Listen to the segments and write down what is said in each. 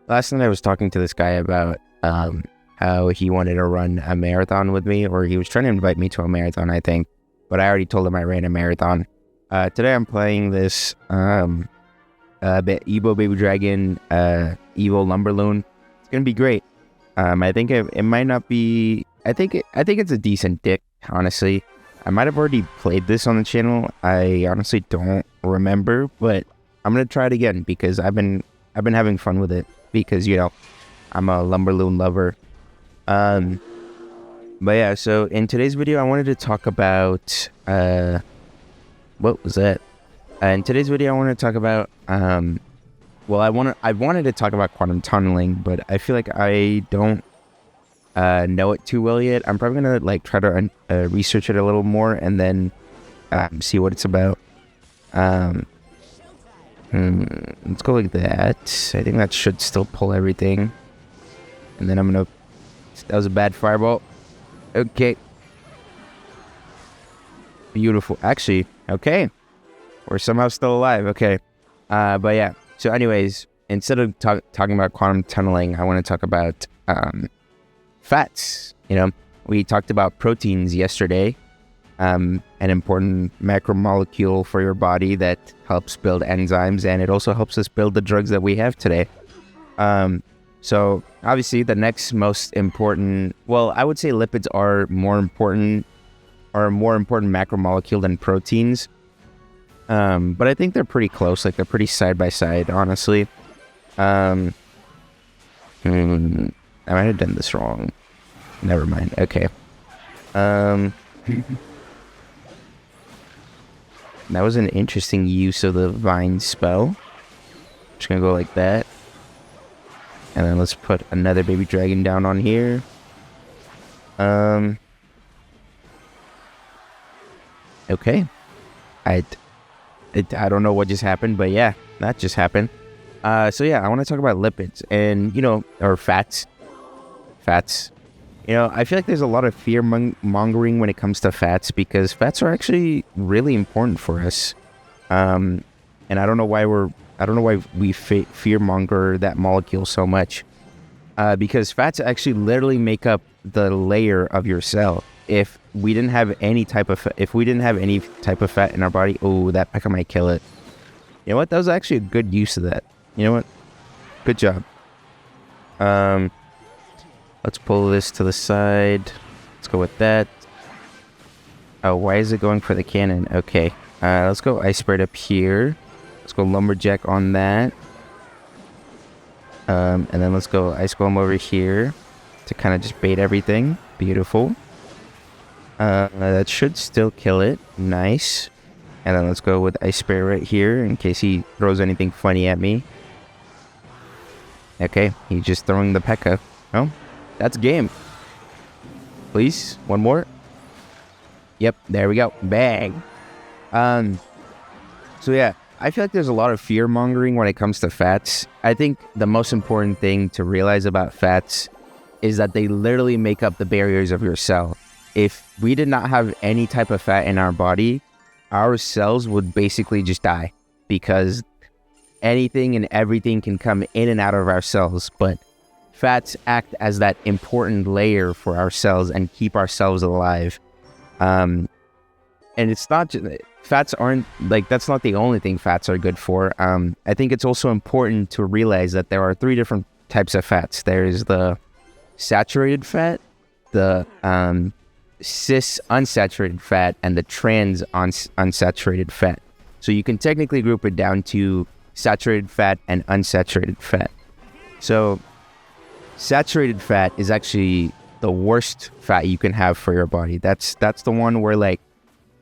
last night I was talking to this guy about how he wanted to run a marathon with me, or he was trying to invite me to a marathon, I think. But I already told him I ran a marathon. Today I'm playing this Evo Baby Dragon Evo Lumberloon. It's gonna be great. I think it might not be. I think it's a decent dick, honestly. I might have already played this on the channel. I honestly don't remember, but I'm gonna try it again because I've been having fun with it because I'm a Lumberloon lover. But yeah, so in today's video I wanted to talk about what was that? In today's video I wanted to talk about well, I wanted to talk about quantum tunneling, but I feel like I don't know it too well yet. I'm probably gonna try to research it a little more and then see what it's about. Let's go like that. I think that should still pull everything. And then that was a bad fireball. Okay. Beautiful. Actually, okay. We're somehow still alive. Okay. But yeah. So anyways, instead of talking about quantum tunneling, I want to talk about fats. We talked about proteins yesterday. An important macromolecule for your body that helps build enzymes, and it also helps us build the drugs that we have today. So obviously the next most important, well, I would say lipids are a more important macromolecule than proteins. But I think they're pretty close, they're pretty side by side, honestly. I might have done this wrong. Never mind. Okay. That was an interesting use of the vine spell. Just gonna go like that. And then let's put another baby dragon down on here. Okay. I don't know what just happened, but yeah, that just happened. So yeah, I want to talk about lipids and, or fats. Fats. I feel like there's a lot of fear mongering when it comes to fats because fats are actually really important for us. And I don't know why we fear monger that molecule so much. Because fats actually literally make up the layer of your cell. If we didn't have any type of fat in our body, oh, that pecker might kill it. You know what? That was actually a good use of that. You know what? Good job. Let's pull this to the side. Let's go with that. Oh, why is it going for the cannon? Okay. Let's go ice spread up here. Let's go lumberjack on that. And then let's go ice golem over here to kind of just bait everything. Beautiful. That should still kill it. Nice. And then let's go with ice spray right here in case he throws anything funny at me. Okay, he's just throwing the P.E.K.K.A. Oh, that's game. Please, one more. Yep, there we go. Bang. So yeah, I feel like there's a lot of fear mongering when it comes to fats. I think the most important thing to realize about fats is that they literally make up the barriers of your cell. If we did not have any type of fat in our body, our cells would basically just die because anything and everything can come in and out of our cells. But fats act as that important layer for our cells and keep our cells alive. And it's not just, fats aren't, that's not the only thing fats are good for. I think it's also important to realize that there are 3 different types of fats. There is the saturated fat, the cis unsaturated fat, and the trans unsaturated fat. So you can technically group it down to saturated fat and unsaturated fat. So saturated fat is actually the worst fat you can have for your body. That's the one where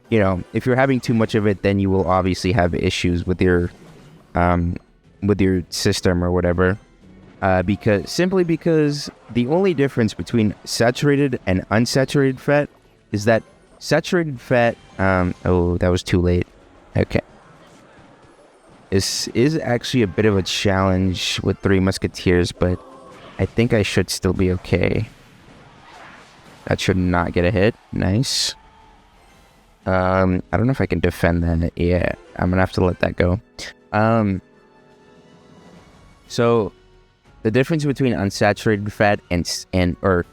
if you're having too much of it, then you will obviously have issues with your system or whatever. Because the only difference between saturated and unsaturated fat is that saturated fat, oh, that was too late. Okay. This is actually a bit of a challenge with 3 musketeers, but I think I should still be okay. That should not get a hit. Nice. I don't know if I can defend that. Yeah, I'm gonna have to let that go. So the difference between unsaturated fat or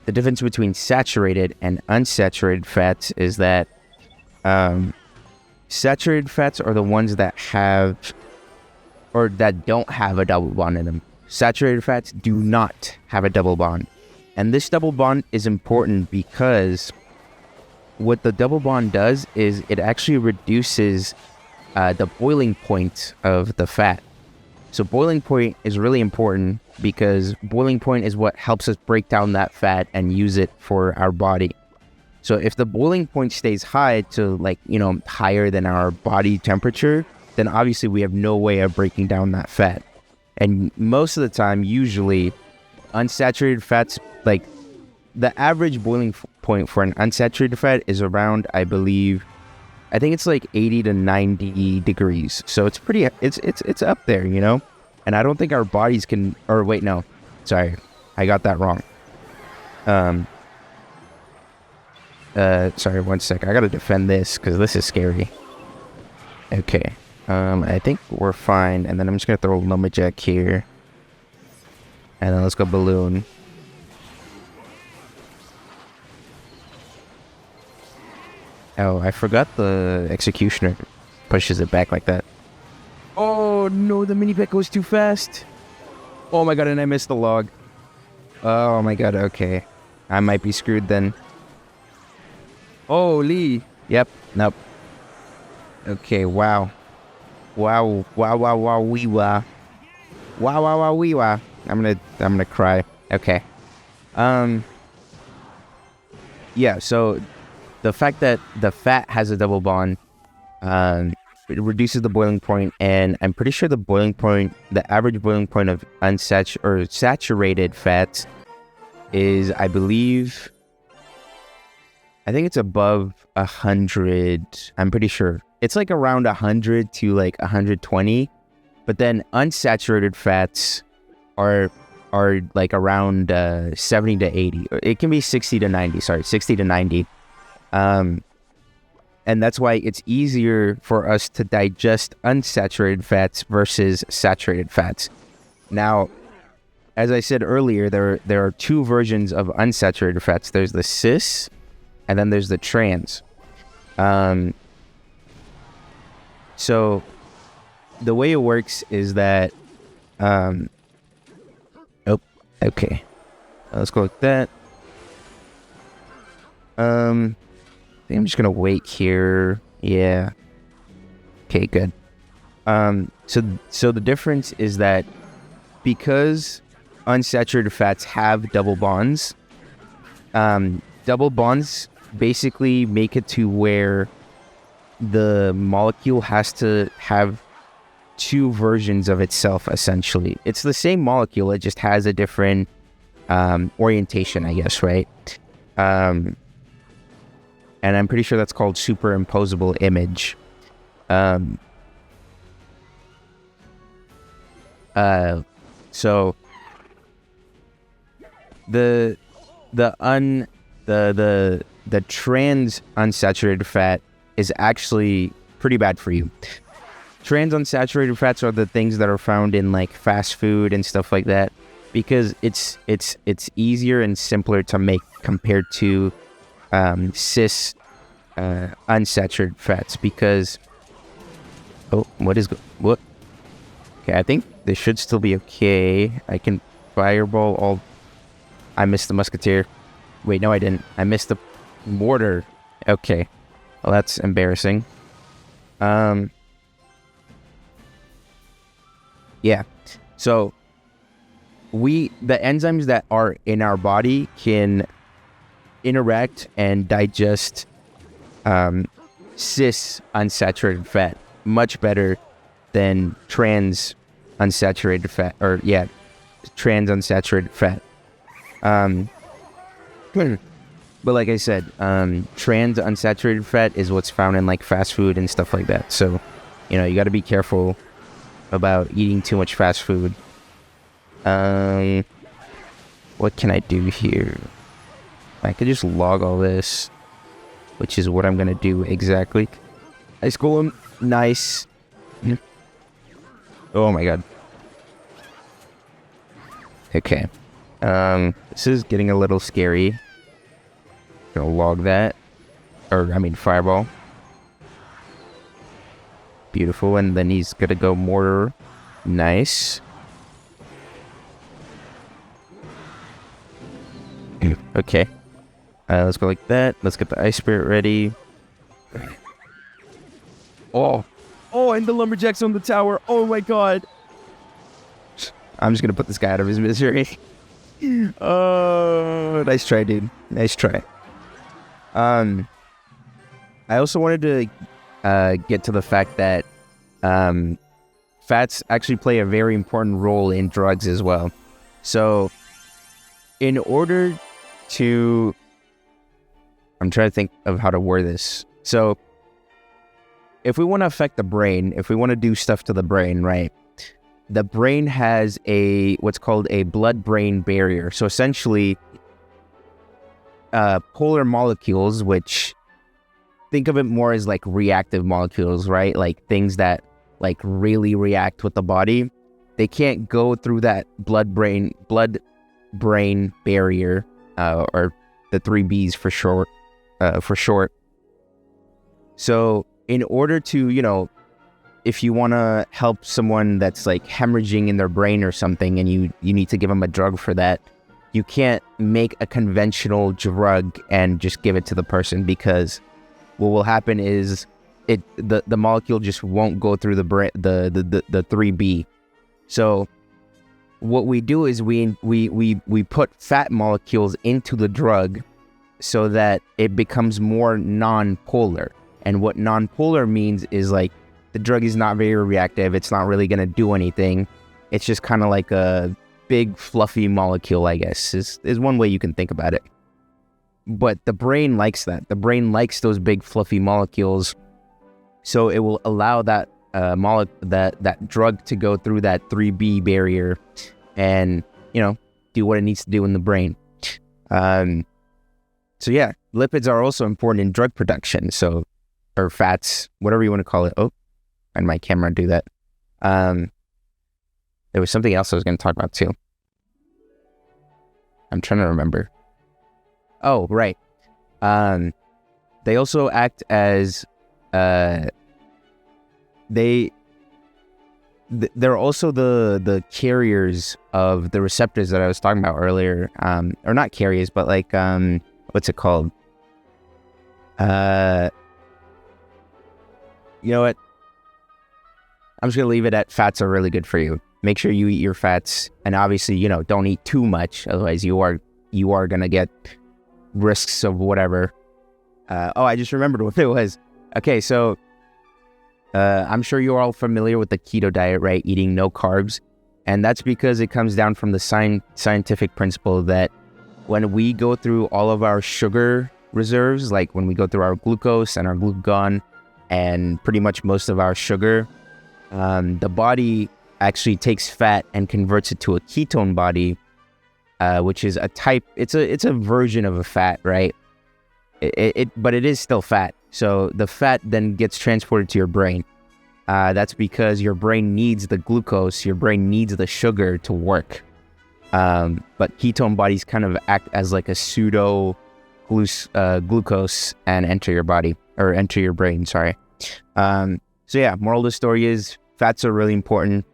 the difference between saturated and unsaturated fats is that saturated fats are the ones that have or that don't have a double bond in them. Saturated fats do not have a double bond. And this double bond is important because what the double bond does is it actually reduces the boiling point of the fat. So boiling point is really important because boiling point is what helps us break down that fat and use it for our body. So if the boiling point stays high to higher than our body temperature, then obviously we have no way of breaking down that fat. And most of the time, usually unsaturated fats, like the average boiling point for an unsaturated fat is around, I think it's like 80 to 90 degrees. So it's pretty, it's up there, and I don't think our bodies can, or wait, no, sorry, I got that wrong. Sorry, one sec. I gotta defend this because this is scary. Okay. I think we're fine. And then I'm just gonna throw a lumberjack here. And then let's go balloon. Oh, I forgot the executioner pushes it back like that. Oh no, the mini pet goes too fast. Oh my god, and I missed the log. Oh my god, okay. I might be screwed then. Holy. Yep, nope. Okay, wow. Wow, wee wah. Wow, wee wah. I'm gonna cry. Okay. Yeah, so the fact that the fat has a double bond, it reduces the boiling point, and I'm pretty sure the average boiling point of saturated fats is, I think it's above 100. I'm pretty sure it's like around 100 to like 120, but then unsaturated fats are like around 70 to 80. It can be 60 to 90. Sorry, 60 to 90. And that's why it's easier for us to digest unsaturated fats versus saturated fats. Now, as I said earlier, there are two versions of unsaturated fats. There's the cis, and then there's the trans. So the way it works is that, okay, let's go like that. I think I'm just gonna wait here. Yeah. Okay, good. So the difference is that because unsaturated fats have double bonds basically make it to where the molecule has to have two versions of itself, essentially. It's the same molecule, it just has a different orientation, I guess, right? And I'm pretty sure that's called superimposable image. So the trans unsaturated fat is actually pretty bad for you. Trans unsaturated fats are the things that are found in like fast food and stuff like that, because it's easier and simpler to make compared to cis unsaturated fats. Because what? Okay, I think this should still be okay. I can fireball all. I missed the musketeer. Wait, no, I didn't. I missed the mortar. Okay, well, that's embarrassing. Yeah, so the enzymes that are in our body can interact and digest cis unsaturated fat much better than trans unsaturated fat, trans unsaturated fat. But like I said, trans unsaturated fat is what's found in like fast food and stuff like that. So, you got to be careful about eating too much fast food. What can I do here? I could just log all this, which is what I'm gonna do exactly. Ice Golem, nice. Oh my god. Okay. This is getting a little scary. Gonna log that. Fireball. Beautiful, and then he's gonna go mortar. Nice. Okay. Let's go like that. Let's get the ice spirit ready. Oh, and the lumberjack's on the tower. Oh my god. I'm just gonna put this guy out of his misery. Oh, nice try, dude. Nice try. I also wanted to get to the fact that fats actually play a very important role in drugs as well. So, in order to... I'm trying to think of how to word this. So, if we want to affect the brain, if we want to do stuff to the brain, right? The brain has what's called a blood-brain barrier. So essentially, polar molecules, which think of it more as like reactive molecules, right? Like things that like really react with the body. They can't go through that blood-brain barrier, or the 3 Bs for short. So in order to, if you want to help someone that's like hemorrhaging in their brain or something, and you need to give them a drug for that, you can't make a conventional drug and just give it to the person, because what will happen is the molecule just won't go through the 3B. So what we do is we put fat molecules into the drug so that it becomes more non-polar. And what non-polar means is like the drug is not very reactive. It's not really going to do anything. It's just kind of like a big fluffy molecule, I guess, is one way you can think about it. But the brain likes that. The brain likes those big fluffy molecules. So it will allow that that drug to go through that 3B barrier and, do what it needs to do in the brain. So yeah, lipids are also important in drug production. So, or fats, whatever you want to call it. Oh, and my camera do that. There was something else I was going to talk about too. I'm trying to remember. Oh, right. They also act as they're also the carriers of the receptors that I was talking about earlier. Or not carriers, but like what's it called? You know what? I'm just gonna leave it at fats are really good for you. Make sure you eat your fats, and obviously, don't eat too much, otherwise you are gonna get risks of whatever. I just remembered what it was. Okay, so I'm sure you're all familiar with the keto diet, right? Eating no carbs, and that's because it comes down from the scientific principle that when we go through all of our sugar reserves, like when we go through our glucose and our glucagon and pretty much most of our sugar, the body actually takes fat and converts it to a ketone body, which is a type. It's a version of a fat, right? But it is still fat. So the fat then gets transported to your brain. That's because your brain needs the glucose. Your brain needs the sugar to work. But ketone bodies kind of act as like a pseudo glucose and enter your body, or enter your brain. Sorry. So yeah, moral of the story is fats are really important.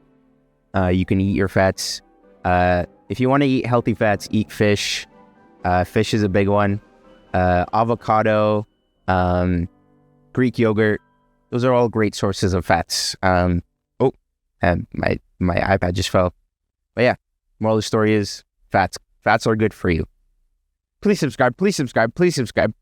You can eat your fats. If you want to eat healthy fats, eat fish. Fish is a big one. Avocado, Greek yogurt. Those are all great sources of fats. And my iPad just fell. But yeah, moral of the story is fats. Fats are good for you. Please subscribe. Please subscribe. Please subscribe.